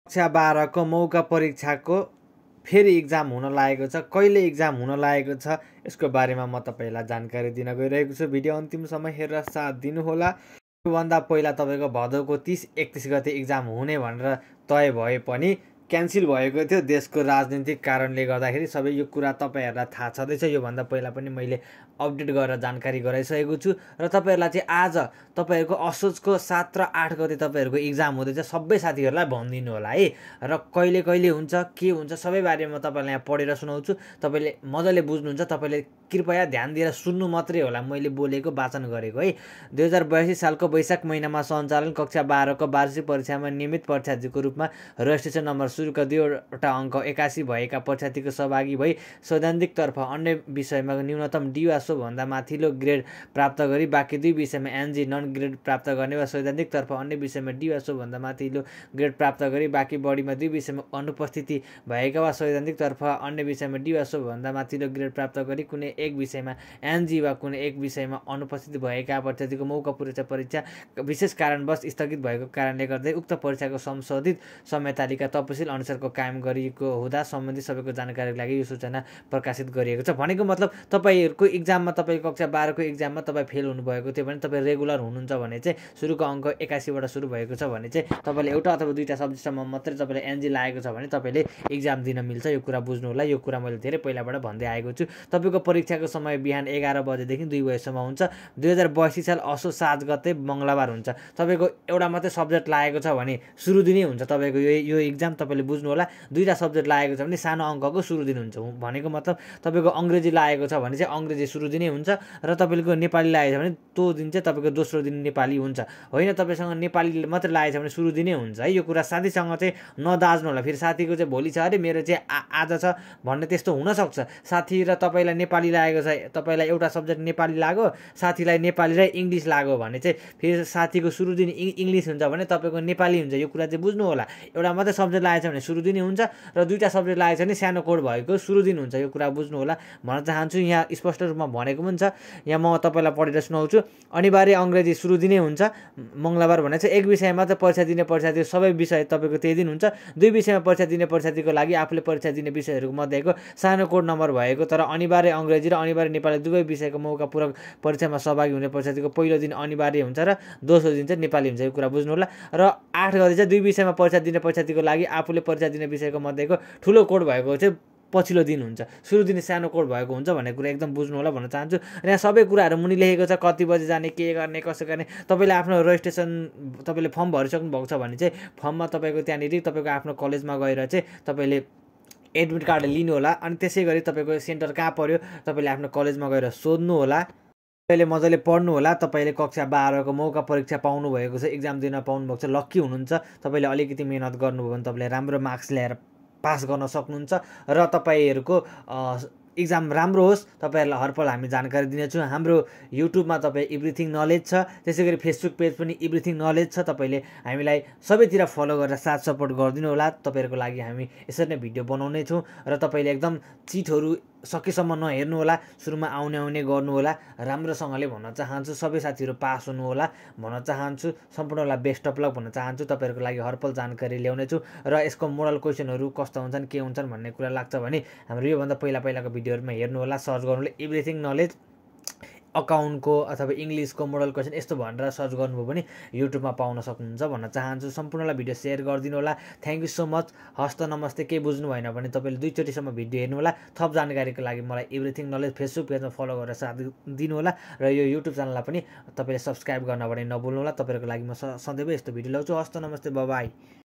कक्षा 12 को मौका परीक्षाको फेरि इक्जाम हुन लागेको छ। कहिले इक्जाम हुन लागेको छ यसको बारेमा म तपाईँलाई जानकारी दिन गइरहेको छु। भिडियो अन्तिमसम्म हेरेर साथ दिनुहोला। योभन्दा पहिला तपाईँको भदौको 30-31 गते इक्जाम हुने भनेर तय भए पनि क्यान्सिल भएको थियो देशको राजनीतिक कारणले गर्दाखेरि। सबै यो कुरा तपाईँहरूलाई थाहा छँदैछ। योभन्दा पहिला पनि मैले अपडेट गरेर जानकारी गराइसकेको छु र तपाईँहरूलाई चाहिँ आज तपाईँहरूको असोजको 7 र 8 गते तपाईँहरूको इक्जाम हुँदैछ। सबै साथीहरूलाई भनिदिनु होला है। र कहिले कहिले हुन्छ के हुन्छ सबै बारेमा तपाईँलाई यहाँ पढेर सुनाउँछु। तपाईँले मजाले बुझ्नुहुन्छ। तपाईँले कृपया ध्यान दिएर सुन्नु मात्रै होला मैले बोलेको वाचन गरेको है। 2082 सालको वैशाख महिनामा सञ्चालन कक्षा 12 को वार्षिक परीक्षामा नियमित परीक्षार्थीको रूपमा रजिस्ट्रेसन नम्बर सुरुका 2वटा अङ्क 81 भएका परीक्षार्थीको सहभागी भई सैद्धान्तिकतर्फ अन्य विषयमा न्यूनतम डी वा सोभन्दा माथिल्लो ग्रेड प्राप्त गरी बाँकी 2 विषयमा एनजी नन ग्रेड प्राप्त गर्ने वा सैद्धान्तिकतर्फ अन्य विषयमा डी वा सोभन्दा माथिल्लो ग्रेड प्राप्त गरी बाँकी बढीमा 2 विषयमा अनुपस्थिति भएका वा सैद्धान्तिकतर्फ अन्य विषयमा डी वा सोभन्दा माथिल्लो ग्रेड प्राप्त गरी कुनै एक विषयमा एनजी वा कुनै एक विषयमा अनुपस्थित भएका परीक्षार्थीको मौका परीक्षा विशेष कारणवश स्थगित भएको कारणले गर्दै उक्त परीक्षाको संशोधित समय तालिका तपसिल अनुसारको कायम गरिएको हुँदा सम्बन्धित सबैको जानकारीको लागि यो सूचना प्रकाशित गरिएको छ। भनेको मतलब तपाईँहरूको इक्जाममा तपाईँको कक्षा 12 को इक्जाममा तपाईँ फेल हुनुभएको थियो भने तपाईँ रेगुलर हुनुहुन्छ भने चाहिँ सुरुको अङ्क 81बाट सुरु भएको छ भने चाहिँ तपाईँले एउटा अथवा दुईवटा सब्जेक्टसम्म मात्रै तपाईँले एनजी लागेको छ भने तपाईँले इक्जाम दिन मिल्छ। यो कुरा बुझ्नु होला। यो कुरा मैले धेरै पहिलाबाट भन्दै आएको छु। तपाईँको परीक्षाको समय बिहान 11 बजेदेखि 2 बजेसम्म हुन्छ। 2082 साल असोज 7 गते मङ्गलबार हुन्छ। तपाईँको एउटा मात्रै सब्जेक्ट लागेको छ भने सुरु दिनै हुन्छ तपाईँको यो इक्जाम। तपाईँले बुझ्नु होला। दुईवटा सब्जेक्ट लागेको छ भने सानो अङ्कको सुरु दिन हुन्छ। भनेको मतलब तपाईँको अङ्ग्रेजी लागेको छ भने चाहिँ अङ्ग्रेजी सुरु दिनै हुन्छ र तपाईँको नेपाली लागेको छ भने त्यो दिन चाहिँ तपाईँको दोस्रो दिन नेपाली हुन्छ। होइन तपाईँसँग नेपाली मात्रै लागेको छ भने सुरु दिनै हुन्छ है। यो कुरा साथीसँग चाहिँ नदाज्नु होला। फेरि साथीको चाहिँ भोलि छ अरे मेरो चाहिँ आज छ भन्ने त्यस्तो हुनसक्छ। साथी र तपाईँलाई नेपाली लागेको छ, तपाईँलाई एउटा सब्जेक्ट नेपाली लाग्यो, साथीलाई नेपाली र इङ्ग्लिस लाग्यो भने चाहिँ फेरि साथीको सुरु दिन इङ्ग्लिस हुन्छ भने तपाईँको नेपाली हुन्छ। यो कुरा चाहिँ बुझ्नु होला। एउटा मात्रै सब्जेक्ट लागेको छ भने सुरु दिनै हुन्छ र दुईवटा सब्जेक्ट लागेको छ भने सानो कोड भएको सुरु दिन हुन्छ। यो कुरा बुझ्नु होला भन्न चाहन्छु। यहाँ स्पष्ट रूपमा भनेको पनि छ। यहाँ म तपाईँलाई पढेर सुनाउँछु। अनिवार्य अङ्ग्रेजी सुरु दिनै हुन्छ। मङ्गलबार भने चाहिँ एक विषयमा मात्रै परीक्षा दिने परीक्षार्थी सबै विषय तपाईँको त्यही दिन हुन्छ। 2 विषयमा परीक्षा दिने परीक्षार्थीको लागि आफूले परीक्षा दिने विषयहरूको मध्येको सानो कोड नम्बर भएको तर अनिवार्य अङ्ग्रेजी र अनिवार्य नेपाली दुवै विषयको मौका पूरक परीक्षामा सहभागी हुने परीक्षार्थीको पहिलो दिन अनिवार्य हुन्छ र दोस्रो दिन चाहिँ नेपाली हुन्छ। यो कुरा बुझ्नु होला। र 8 गते चाहिँ 2 विषयमा परीक्षा दिने परीक्षार्थीको लागि आफूले परीक्षा दिने विषयको मध्येको ठुलो कोड भएको चाहिँ पछिल्लो दिन हुन्छ। सुरु दिने सानो कोड भएको हुन्छ भन्ने कुरा एकदम बुझ्नु होला भन्न चाहन्छु। र यहाँ सबै कुराहरू मुनि लेखेको छ। कति बजे जाने, के गर्ने, कसो गर्ने। तपाईँले आफ्नो रजिस्ट्रेसन तपाईँले फर्म भरिसक्नु भएको छ भने चाहिँ फर्ममा तपाईँको त्यहाँनिर तपाईँको आफ्नो कलेजमा गएर चाहिँ तपाईँले एडमिट कार्ड लिनु होला। अनि त्यसै गरी तपाईँको सेन्टर कहाँ पर्यो तपाईँले आफ्नो कलेजमा गएर सोध्नु होला। तपाईँले मजाले पढ्नु होला। तपाईँले कक्षा 12 को मौका परीक्षा पाउनु भएको छ, इक्जाम दिन पाउनु भएको छ, लक्की हुनुहुन्छ। तपाईँले अलिकति मेहनत गर्नुभयो भने तपाईँले राम्रो मार्क्स ल्याएर पास गर्न सक्नुहुन्छ र तपाईँहरूको इक्जाम राम्रो होस्। तपाईँहरूलाई हरपल हामी जानकारी दिनेछौँ। हाम्रो युट्युबमा तपाईँ एभ्रिथिङ नलेज छ, त्यसै गरी फेसबुक पेज पनि एभ्रिथिङ नलेज छ। तपाईँले हामीलाई सबैतिर फलो गरेर साथ सपोर्ट गरिदिनु होला। तपाईँहरूको लागि हामी यसरी नै भिडियो बनाउने छौँ र तपाईँले एकदम चिटहरू सकेसम्म नहेर्नु होला। सुरुमा आउने गर्नु होला। राम्रोसँगले भन्न चाहन्छु सबै साथीहरू पास हुनु होला भन्न चाहन्छु। सम्पूर्णलाई बेस्ट अफ लक भन्न चाहन्छु। तपाईँहरूको लागि हरपल जानकारी ल्याउनेछु र यसको मोडल क्वेसनहरू कस्तो हुन्छन् के हुन्छन् भन्ने कुरा लाग्छ भने हाम्रो योभन्दा पहिलाको भिडियोहरूमा हेर्नु होला। सर्च गर्नुले एभ्रिथिङ नलेज अकाउन्टको अथवा इङ्ग्लिसको मोडल क्वेसन यस्तो भनेर सर्च गर्नुभयो भने युट्युबमा पाउन सक्नुहुन्छ भन्न चाहन्छु। सम्पूर्णलाई भिडियो सेयर गरिदिनु होला। Thank you so much. हस्त नमस्ते। केही बुझ्नु भएन भने तपाईँले 2 चोटिसम्म भिडियो हेर्नु होला। थप जानकारीको लागि मलाई एभ्रिथिङ नलेज फेसबुक पेजमा फलो गरेर साथ दिनु होला र यो युट्युब च्यानललाई पनि तपाईँले सब्सक्राइब गर्न भने नभुल्नु होला। तपाईँहरूको लागि म सधैँ यस्तो भिडियो ल्याउँछु। हस्त नमस्ते। बाई।